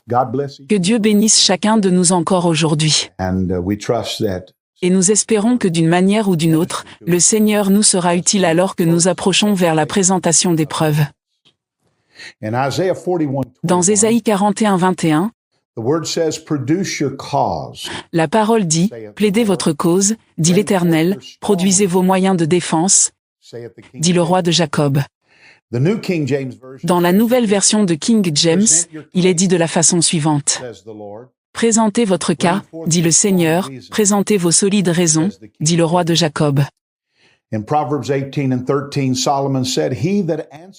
Que Dieu bénisse chacun de nous encore aujourd'hui. Et nous espérons que d'une manière ou d'une autre, le Seigneur nous sera utile alors que nous approchons vers la présentation des preuves. Dans Ésaïe 41, 21, la parole dit, « Plaidez votre cause, dit l'Éternel, produisez vos moyens de défense, dit le roi de Jacob. » Dans la nouvelle version de King James, il est dit de la façon suivante. Présentez votre cas, dit le Seigneur, présentez vos solides raisons, dit le roi de Jacob.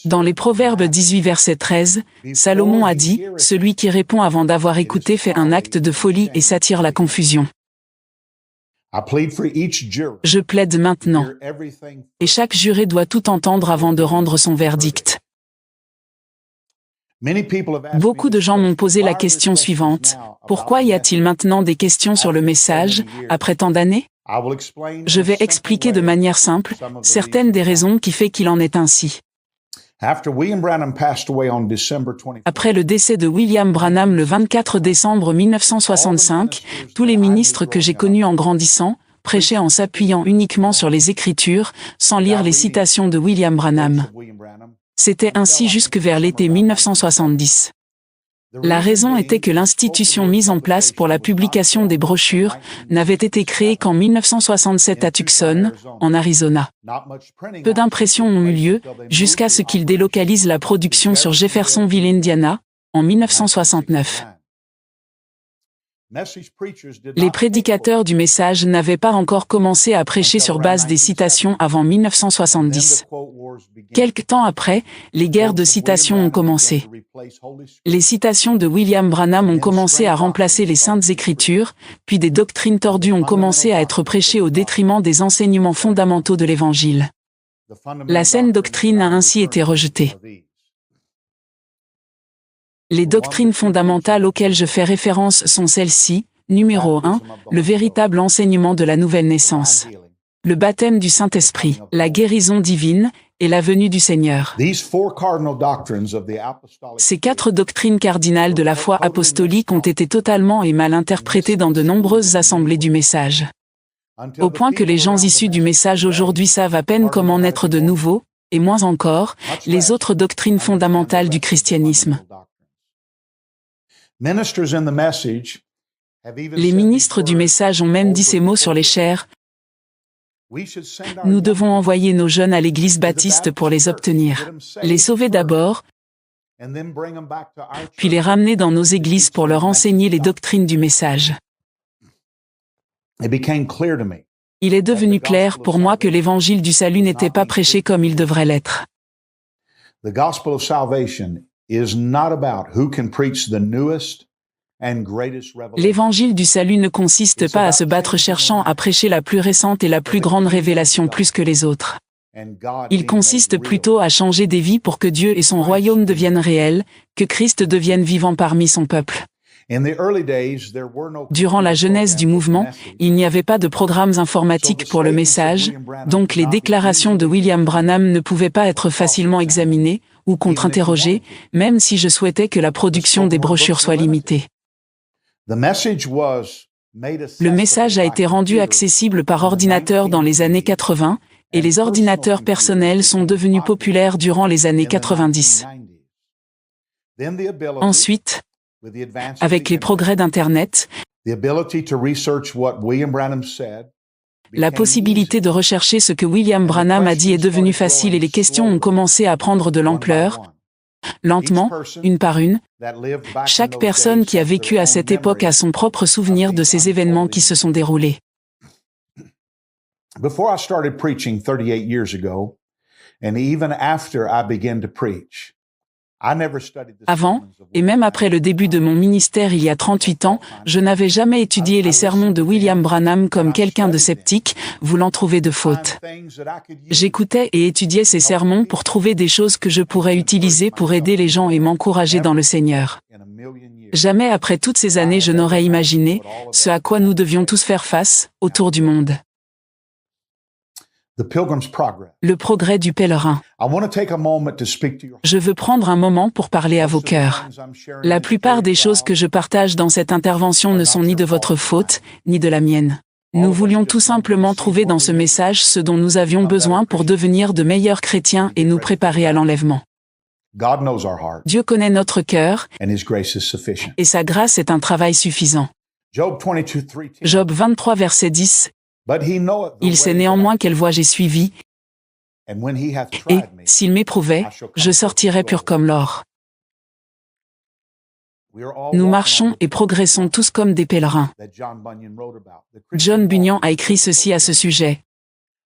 Dans les Proverbes 18 verset 13, Salomon a dit, « Celui qui répond avant d'avoir écouté fait un acte de folie et s'attire la confusion. » Je plaide maintenant. Et chaque juré doit tout entendre avant de rendre son verdict. Beaucoup de gens m'ont posé la question suivante. Pourquoi y a-t-il maintenant des questions sur le message, après tant d'années? Je vais expliquer de manière simple certaines des raisons qui fait qu'il en est ainsi. Après le décès de William Branham le 24 décembre 1965, tous les ministres que j'ai connus en grandissant prêchaient en s'appuyant uniquement sur les Écritures, sans lire les citations de William Branham. C'était ainsi jusque vers l'été 1970. La raison était que l'institution mise en place pour la publication des brochures n'avait été créée qu'en 1967 à Tucson, en Arizona. Peu d'impressions ont eu lieu jusqu'à ce qu'ils délocalisent la production sur Jeffersonville, Indiana, en 1969. Les prédicateurs du message n'avaient pas encore commencé à prêcher sur base des citations avant 1970. Quelque temps après, les guerres de citations ont commencé. Les citations de William Branham ont commencé à remplacer les Saintes Écritures, puis des doctrines tordues ont commencé à être prêchées au détriment des enseignements fondamentaux de l'Évangile. La saine doctrine a ainsi été rejetée. Les doctrines fondamentales auxquelles je fais référence sont celles-ci. Numéro 1, le véritable enseignement de la nouvelle naissance. Le baptême du Saint-Esprit, la guérison divine et la venue du Seigneur. Ces 4 doctrines cardinales de la foi apostolique ont été totalement et mal interprétées dans de nombreuses assemblées du message. Au point que les gens issus du message aujourd'hui savent à peine comment naître de nouveau, et moins encore, les autres doctrines fondamentales du christianisme. Les ministres du message ont même dit ces mots sur les chairs. Nous devons envoyer nos jeunes à l'église baptiste pour les obtenir. Les sauver d'abord, puis les ramener dans nos églises pour leur enseigner les doctrines du message. Il est devenu clair pour moi que l'évangile du salut n'était pas prêché comme il devrait l'être. L'évangile du salut ne consiste pas à se battre cherchant à prêcher la plus récente et la plus grande révélation plus que les autres. Il consiste plutôt à changer des vies pour que Dieu et son royaume deviennent réels, que Christ devienne vivant parmi son peuple. Durant la genèse du mouvement, il n'y avait pas de programmes informatiques pour le message, donc les déclarations de William Branham ne pouvaient pas être facilement examinées ou contre-interrogées, même si je souhaitais que la production des brochures soit limitée. Le message a été rendu accessible par ordinateur dans les années 80, et les ordinateurs personnels sont devenus populaires durant les années 90. Ensuite, avec les progrès d'Internet, la possibilité de rechercher ce que William Branham a dit est devenue facile et les questions ont commencé à prendre de l'ampleur. Lentement, une par une, chaque personne qui a vécu à cette époque a son propre souvenir de ces événements qui se sont déroulés. Before I started preaching 38 years ago, and even after I began to preach, Avant, et même après le début de mon ministère il y a 38 ans, je n'avais jamais étudié les sermons de William Branham comme quelqu'un de sceptique, voulant trouver de fautes. J'écoutais et étudiais ces sermons pour trouver des choses que je pourrais utiliser pour aider les gens et m'encourager dans le Seigneur. Jamais après toutes ces années je n'aurais imaginé ce à quoi nous devions tous faire face, autour du monde. The Pilgrim's Progress. Le progrès du pèlerin. I want to take a moment to speak to your Je veux prendre un moment pour parler à vos cœurs. La plupart des choses que je partage dans cette intervention ne sont ni de votre faute, ni de la mienne. Nous voulions tout simplement trouver dans ce message ce dont nous avions besoin pour devenir de meilleurs chrétiens et nous préparer à l'enlèvement. God knows our heart, Dieu connaît notre cœur, and His grace is sufficient. et sa grâce est un travail suffisant. Job 22:3. Job 23, verset 10. But he knoweth the Il sait way néanmoins quelle voie j'ai suivi, and when he hath et, tried me, s'il m'éprouvait, je sortirais pur comme l'or. we are all Nous walking marchons on et progressons tous comme des pèlerins. that John Bunyan wrote about. The Christian John Bunyan walk a écrit ceci à ce sujet.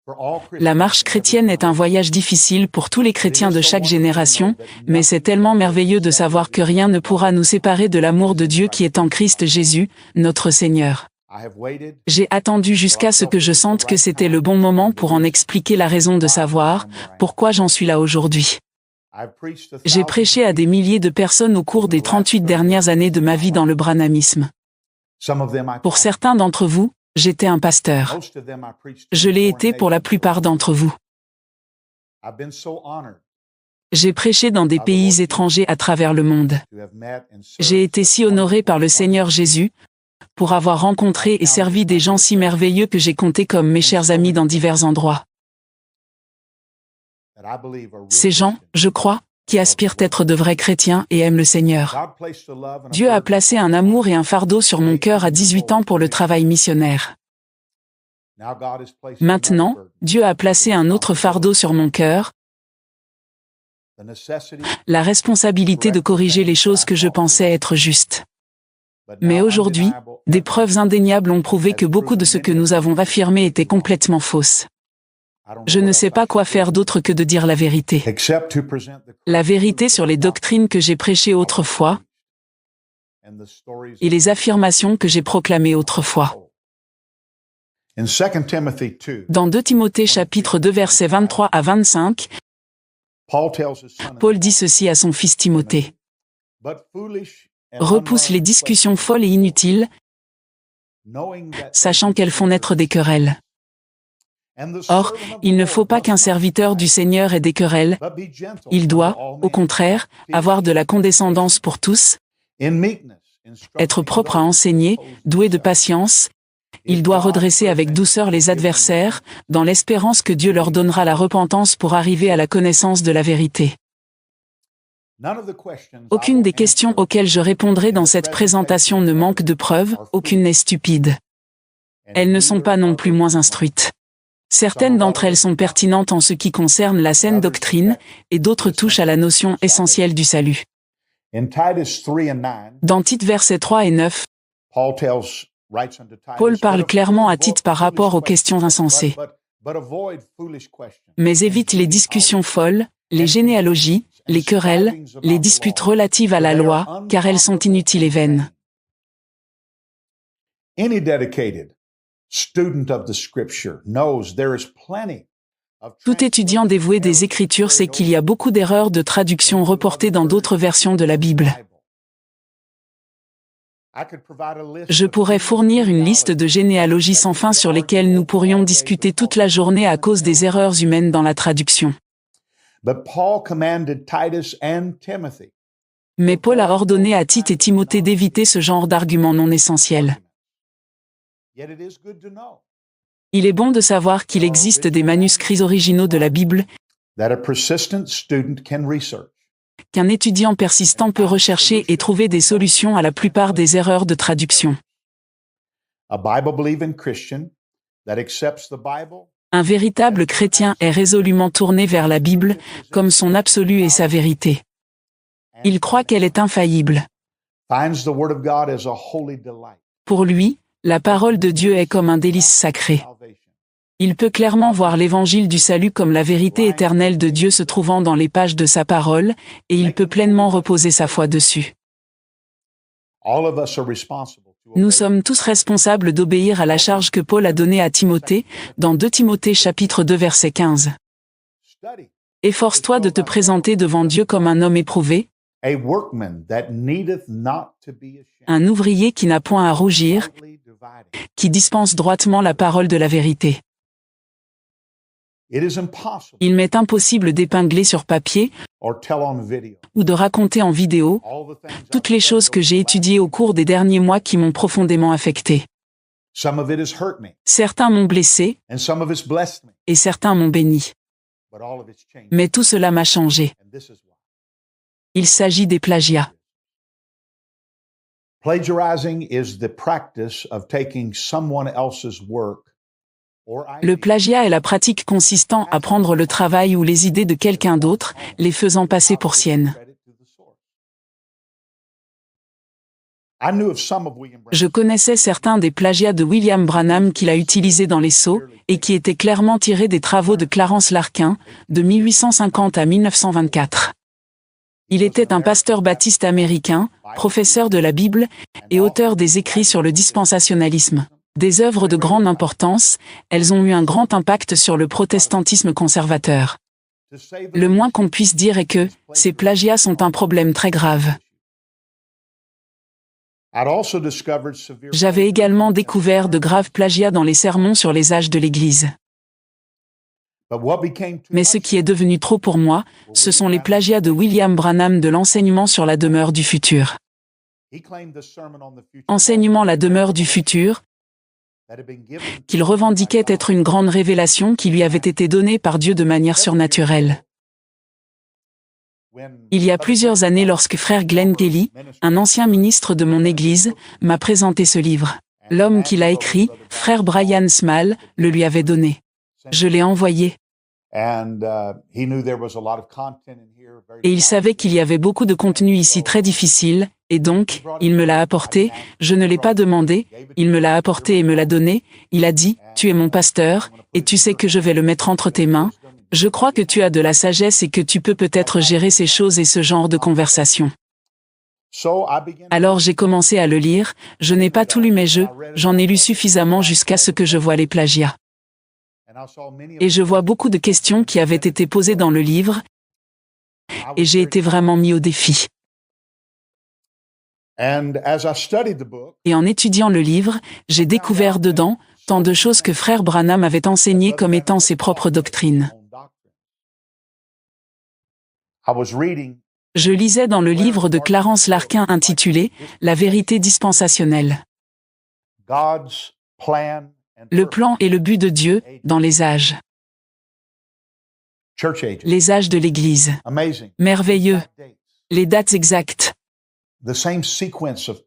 for all Christians La marche chrétienne est un voyage difficile pour tous les chrétiens de chaque génération, mais c'est tellement merveilleux de savoir que rien ne pourra nous séparer de l'amour de Dieu qui est en Christ Jésus, notre Seigneur. I have waited. J'ai attendu jusqu'à ce que je sente que c'était le bon moment pour en expliquer la raison de savoir pourquoi j'en suis là aujourd'hui. I've preached to J'ai thousands prêché à des milliers de personnes au cours des 38 dernières années de ma vie dans le branhamisme. Some of them I Pour certains d'entre vous, j'étais un pasteur. most of them I preached to Je l'ai foreign été pour la nations. plupart d'entre vous. I've been so honored J'ai prêché dans des pays étrangers à travers le monde. to have met and served J'ai été si honoré par le Seigneur Jésus pour avoir rencontré et servi des gens si merveilleux que j'ai comptés comme mes chers amis dans divers endroits. that I believe are real Ces gens, Christians. je crois, qui aspirent être de vrais chrétiens et aiment le Seigneur. God placed a love and a Dieu a burden placé un amour et un fardeau sur mon cœur à 18 ans pour le travail missionnaire. Now God has placed Maintenant, another burden. Dieu a placé un autre fardeau sur mon cœur, The necessity, la responsabilité de corriger les choses que je pensais être justes. but Mais now aujourd'hui, undeniable des preuves indéniables ont prouvé que beaucoup de ce que nous avons affirmé était complètement fausse. I don't Je know ne what sais else pas I quoi should faire d'autre que de dire la vérité. do, except to present the La correct vérité truth sur of les the doctrines que j'ai prêchées autrefois and the stories et of les affirmations que j'ai proclamées autrefois. In 2 Timothy 2, Dans 2 Timothée chapitre 2 versets 23 à 25, Paul tells his son, Paul dit ceci à son fils Timothée. But foolish and Repousse les unlearned discussions folles et inutiles, knowing that sachant qu'elles font naître des querelles. and the Or, servant of the il ne Lord faut pas must qu'un not serviteur du fight, Seigneur ait des querelles, but be gentle il doit, unto all au men, contraire, avoir de la condescendance pour tous, in meekness, être instructing propre à those enseigner, who oppose doué de themselves. patience. Il If doit God redresser avec presents douceur les given adversaires, dans l'espérance que Dieu leur donnera la repentance pour arriver à la connaissance de la vérité. None of the questions I Aucune will des questions answer auxquelles je répondrai dans cette présentation ne manque de preuves, aucune n'est stupide. and Elles ne sont neither pas non are plus they moins wrong. instruites. Certaines d'entre elles sont pertinentes en ce qui concerne la saine doctrine, et d'autres touchent à la notion essentielle du salut. In Titus 3 and 9, Dans Tite versets 3 et 9, writes unto Titus, Paul parle but clairement à avoid Tite par foolish rapport aux questions, questions insensées. but avoid foolish questions, Mais évite les discussions folles, les généalogies, les querelles, les disputes relatives à la loi, car elles sont inutiles et vaines. Any dedicated student of the scripture knows there is plenty of Tout étudiant dévoué des Écritures sait qu'il y a beaucoup d'erreurs de traduction reportées dans d'autres versions de la Bible. Je pourrais fournir une liste de généalogies sans fin sur lesquelles nous pourrions discuter toute la journée à cause des erreurs humaines dans la traduction. Mais Paul a ordonné à Tite et Timothée d'éviter ce genre d'arguments non essentiels. Il est bon de savoir qu'il existe des manuscrits originaux de la Bible qu'un étudiant persistant peut rechercher et trouver des solutions à la plupart des erreurs de traduction. Un véritable chrétien est résolument tourné vers la Bible comme son absolu et sa vérité. Il croit qu'elle est infaillible. Pour lui, la parole de Dieu est comme un délice sacré. Il peut clairement voir l'évangile du salut comme la vérité éternelle de Dieu se trouvant dans les pages de sa parole, et il peut pleinement reposer sa foi dessus. Nous sommes tous responsables d'obéir à la charge que Paul a donnée à Timothée, dans 2 Timothée chapitre 2 verset 15. Efforce-toi de te présenter devant Dieu comme un homme éprouvé, un ouvrier qui n'a point à rougir, qui dispense droitement la parole de la vérité. It is impossible Il m'est impossible d'épingler sur papier or tell on video ou de raconter en vidéo all the things toutes I've les studied choses que over j'ai the last- étudiées au cours des derniers mois qui m'ont profondément affecté. Some of it has hurt me, Certains m'ont blessé and some of it's blessed me, et certains m'ont béni. but all of it's changed. Mais tout cela m'a changé. And this is why. Il s'agit des plagiats. Plagiarizing is the practice of taking someone else's work or Le idea plagiat est la pratique consistant à prendre le travail ou les idées de quelqu'un d'autre, les faisant passer pour siennes. I knew of some of William Branham's Je connaissais certains des plagiats de William Branham qu'il a utilisés dans les sceaux et qui étaient clairement tirés des travaux de Clarence Larkin, de 1850 à 1924. Il était un pasteur baptiste américain, professeur de la Bible et auteur des écrits sur le dispensationalisme. Des œuvres de grande importance, elles ont eu un grand impact sur le protestantisme conservateur. To say the Le moins least, qu'on puisse dire est que ces plagiats sont un problème très grave. I'd also discovered severe J'avais également découvert de graves plagiats dans les sermons sur les âges de l'Église. But what became too Mais ce much qui est devenu trop pour moi, ce sont les plagiats de William Branham de l'enseignement sur la demeure du futur. he claimed the sermon on the future Enseignement la demeure du futur, that had been given qu'il revendiquait être une grande révélation qui lui avait été donnée par Dieu de manière surnaturelle. when Il y a plusieurs années, lorsque frère Glenn Kelly, un ancien ministre de mon Église, m'a présenté ce livre. L'homme qui l'a écrit, frère Brian Small, le lui avait donné. Je l'ai envoyé, and he knew there was a lot of content in here very et il savait qu'il y avait beaucoup de contenu ici très difficile, et donc, il me l'a apporté, je ne l'ai pas demandé, il me l'a apporté et me l'a donné, il a dit, tu es mon pasteur, et tu sais que je vais le mettre entre tes mains, je crois que tu as de la sagesse et que tu peux peut-être gérer ces choses et ce genre de conversation. So I began Alors j'ai commencé à le lire, je n'ai pas tout lu mais j'en ai lu suffisamment jusqu'à ce que je voie les plagiats. and I saw many of Et je vois beaucoup de questions qui avaient été posées dans le livre, et j'ai été vraiment mis au défi. And as I studied the book, Et en étudiant le livre, j'ai découvert dedans tant de choses que frère Branham avait enseignées comme étant ses propres doctrines. I was reading Je lisais dans le livre de Clarence Larkin intitulé « La vérité dispensationnelle », God's plan and le purpose. plan et le but de Dieu dans les âges, Church ages. les âges de l'Église. Amazing. Merveilleux, Dates. les dates exactes, The same sequence of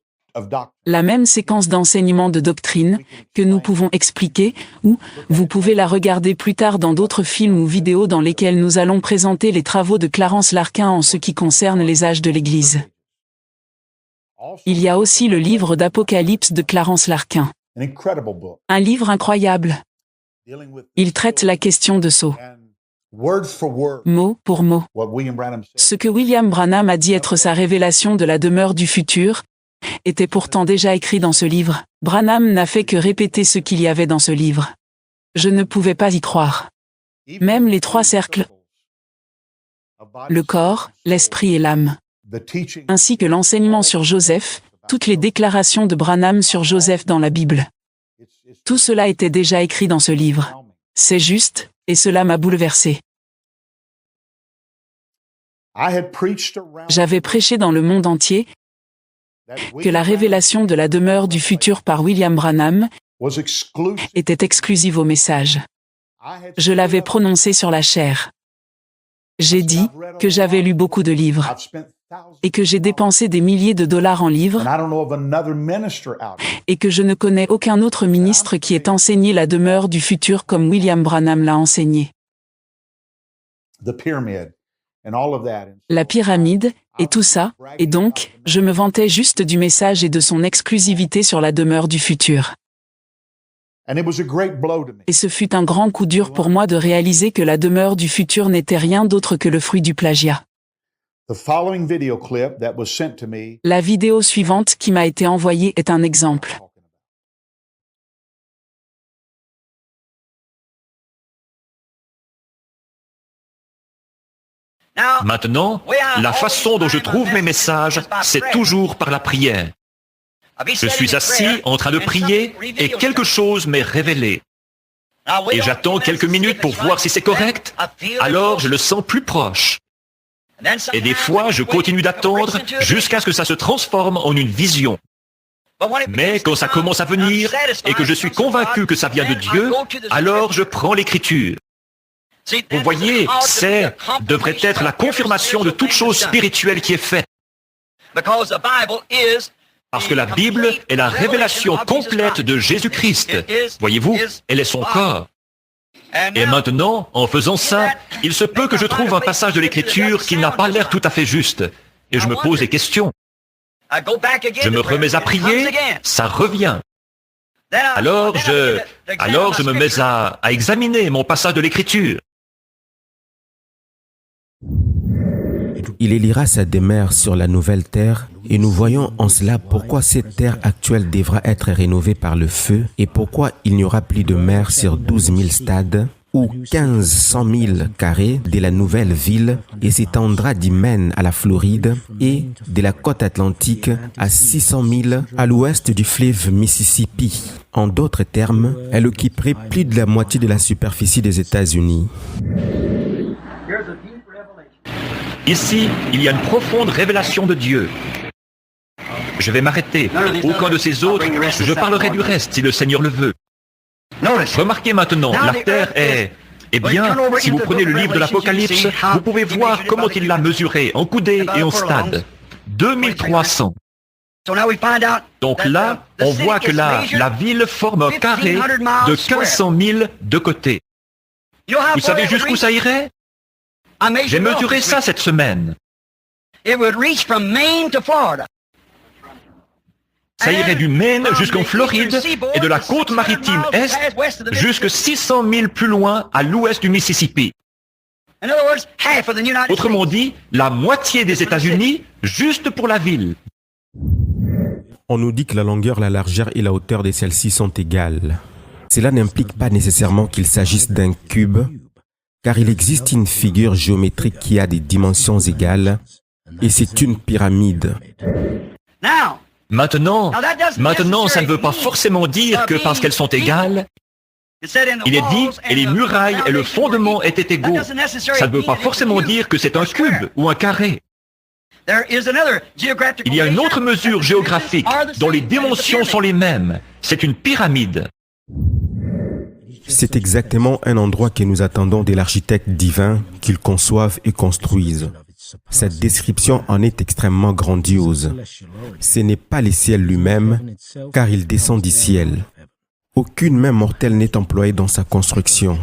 doctrine. la même séquence d'enseignement de doctrine que nous pouvons expliquer, ou vous pouvez la regarder plus tard dans d'autres films ou vidéos dans lesquels nous allons présenter les travaux de Clarence Larkin en ce qui concerne les âges de l'Église. Also, Il y a aussi le livre d'Apocalypse de Clarence Larkin, an incredible book un livre incroyable. dealing with Il traite la question de sceaux, and word for word mot pour mot. what William Branham said. Ce que William Branham a dit être sa révélation de la demeure du futur était pourtant déjà écrit dans ce livre. Branham n'a fait que répéter ce qu'il y avait dans ce livre. Je ne pouvais pas y croire. Même les trois cercles, le corps, l'esprit et l'âme, the teaching ainsi que l'enseignement sur Joseph, toutes les déclarations de Branham sur Joseph dans la Bible. it's Tout cela était déjà écrit dans ce livre. overwhelming. C'est juste, et cela m'a bouleversé. I had preached around J'avais prêché dans le monde entier that que William la Branham révélation de la demeure du futur par William Branham was exclusive. était exclusive au message. I had Je l'avais prononcé sur la chair. J'ai dit que j'avais lu beaucoup de livres I've spent thousands et que j'ai dépensé des milliers de dollars en livres and I don't know of another minister out there et que je ne connais aucun autre ministre qui ait enseigné la demeure du futur comme William Branham l'a enseigné. the pyramid and all of that. And La pyramide et tout ça, et donc, je me vantais juste du message et de son exclusivité sur la demeure du futur. and it was a great blow to me. Et ce fut un grand coup dur pour moi de réaliser que la demeure du futur n'était rien d'autre que le fruit du plagiat. The following video clip that was sent to me La vidéo suivante qui m'a été envoyée est un exemple. Maintenant, la façon dont je trouve mes messages, c'est toujours par la prière. Je suis assis en train de prier et quelque chose m'est révélé. Et j'attends quelques minutes pour voir si c'est correct. Alors je le sens plus proche. Et des fois, je continue d'attendre jusqu'à ce que ça se transforme en une vision. Mais quand ça commence à venir et que je suis convaincu que ça vient de Dieu, alors je prends l'écriture. Vous voyez, devrait être la confirmation de toute chose spirituelle qui est faite. Parce que la Bible est la révélation complète de Jésus-Christ. Voyez-vous, elle est son corps. Et maintenant, en faisant ça, il se peut que je trouve un passage de l'Écriture qui n'a pas l'air tout à fait juste. Et je me pose des questions. Je me remets à prier, ça revient. Alors je me mets à examiner mon passage de l'Écriture. Il élira sa demeure sur la nouvelle terre, et nous voyons en cela pourquoi cette terre actuelle devra être rénovée par le feu, et pourquoi il n'y aura plus de mer sur 12 000 stades, ou 1500 000 carrés de la nouvelle ville, et s'étendra du Maine à la Floride, et de la côte atlantique à 600 000 à l'ouest du fleuve Mississippi. En d'autres termes, elle occuperait plus de la moitié de la superficie des États-Unis. Ici, il y a une profonde révélation de Dieu. Je vais m'arrêter. Aucun de ces autres, je parlerai du reste si le Seigneur le veut. Remarquez maintenant, la terre est... Eh bien, si vous prenez le livre de l'Apocalypse, vous pouvez voir comment il l'a mesuré en coudées et en stades. 2300. Donc là, on voit que la ville forme un carré de 1500 000 de côté. Vous savez jusqu'où ça irait? J'ai mesuré ça cette semaine. Ça irait du Maine jusqu'en Floride et de la côte maritime est jusqu'à 600 000 plus loin à l'ouest du Mississippi. Autrement dit, la moitié des États-Unis juste pour la ville. On nous dit que la longueur, la largeur et la hauteur de celles-ci sont égales. Cela n'implique pas nécessairement qu'il s'agisse d'un cube, car il existe une figure géométrique qui a des dimensions égales, et c'est une pyramide. Maintenant, ça ne veut pas forcément dire que parce qu'elles sont égales, il est dit, et les murailles et le fondement étaient égaux. Ça ne veut pas forcément dire que c'est un cube ou un carré. Il y a une autre mesure géographique dont les dimensions sont les mêmes. C'est une pyramide. C'est exactement un endroit que nous attendons de l'architecte divin qu'il conçoive et construise. Cette description en est extrêmement grandiose. Ce n'est pas le ciel lui-même, car il descend du ciel. Aucune main mortelle n'est employée dans sa construction.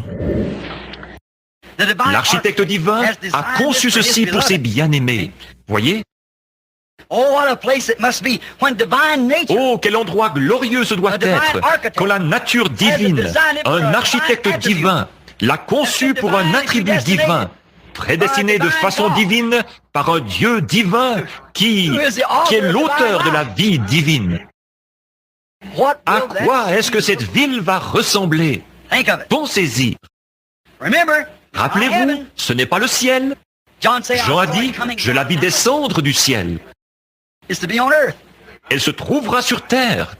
L'architecte divin a conçu ceci pour ses bien-aimés. Voyez? Oh, quel endroit glorieux ce doit être quand la nature divine, un architecte divin, l'a conçu pour un attribut divin, prédestiné de façon divine par un Dieu divin qui est l'auteur de la vie divine. À quoi est-ce que cette ville va ressembler? Pensez-y. Rappelez-vous, ce n'est pas le ciel. Jean a dit, je la vis descendre du ciel. Elle se trouvera sur terre.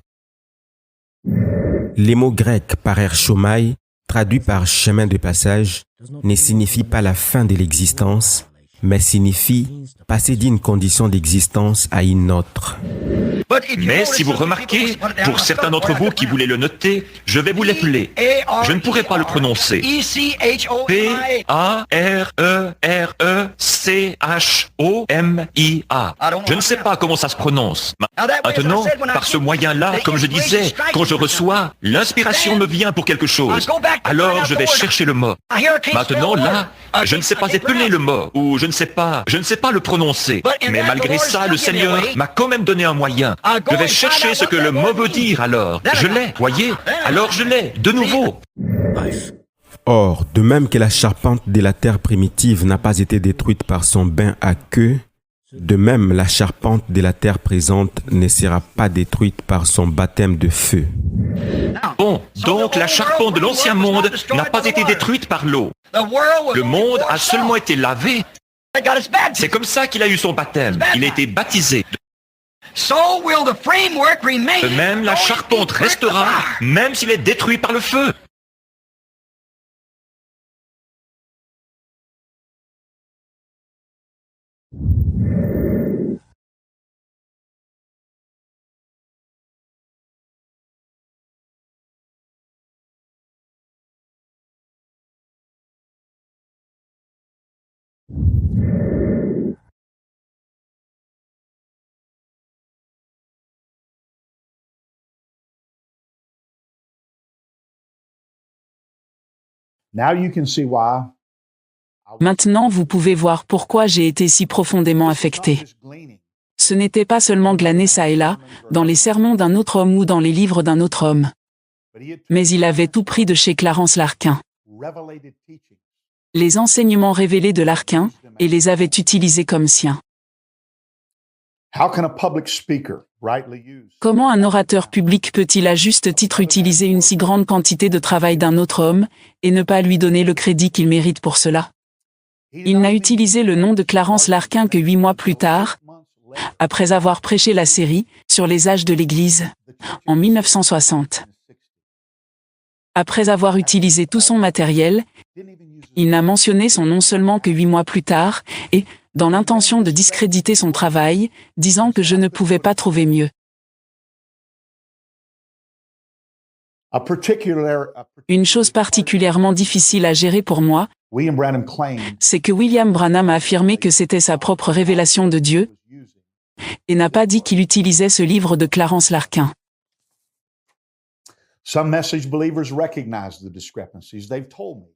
Les mots grecs parerchomai, traduits par chemin de passage, ne signifient pas la fin de l'existence, mais signifient passer d'une condition d'existence à une autre. Mais si vous remarquez, pour certains d'entre vous qui voulaient le noter, je vais vous l'appeler. Je ne pourrai pas le prononcer. P-A-R-E-R-E-C-H-O-M-I-A. Je ne sais pas comment ça se prononce. Maintenant, par ce moyen-là, comme je disais, quand je reçois, l'inspiration me vient pour quelque chose. Alors je vais chercher le mot. Maintenant, là, je ne sais pas épeler le mot, ou je ne sais pas le prononcer. Mais malgré ça, le Seigneur m'a quand même donné un moyen. Je vais chercher ce que le mot veut dire alors. Je l'ai, voyez? Alors je l'ai, de nouveau. Or, de même que la charpente de la terre primitive n'a pas été détruite par son bain à queue, de même la charpente de la terre présente ne sera pas détruite par son baptême de feu. Bon, donc la charpente de l'ancien monde n'a pas été détruite par l'eau. Le monde a seulement été lavé. C'est comme ça qu'il a eu son baptême. Il a été baptisé. De même, la charpente restera, même s'il est détruit par le feu. Now you can see why. Maintenant, vous pouvez voir pourquoi j'ai été si profondément affecté. Ce n'était pas seulement glané ça et là, dans les sermons d'un autre homme ou dans les livres d'un autre homme. Mais il avait tout pris de chez Clarence Larkin. Les enseignements révélés de Larkin, et les avait utilisés comme siens. Comment un orateur public peut-il à juste titre utiliser une si grande quantité de travail d'un autre homme, et ne pas lui donner le crédit qu'il mérite pour cela? Il n'a utilisé le nom de Clarence Larkin que 8 mois plus tard, après avoir prêché la série sur les âges de l'Église, en 1960. Après avoir utilisé tout son matériel, il n'a mentionné son nom seulement que 8 mois plus tard, et, dans l'intention de discréditer son travail, disant que je ne pouvais pas trouver mieux. Une chose particulièrement difficile à gérer pour moi, c'est que William Branham a affirmé que c'était sa propre révélation de Dieu, et n'a pas dit qu'il utilisait ce livre de Clarence Larkin. Some message believers recognize the discrepancies. They've told me.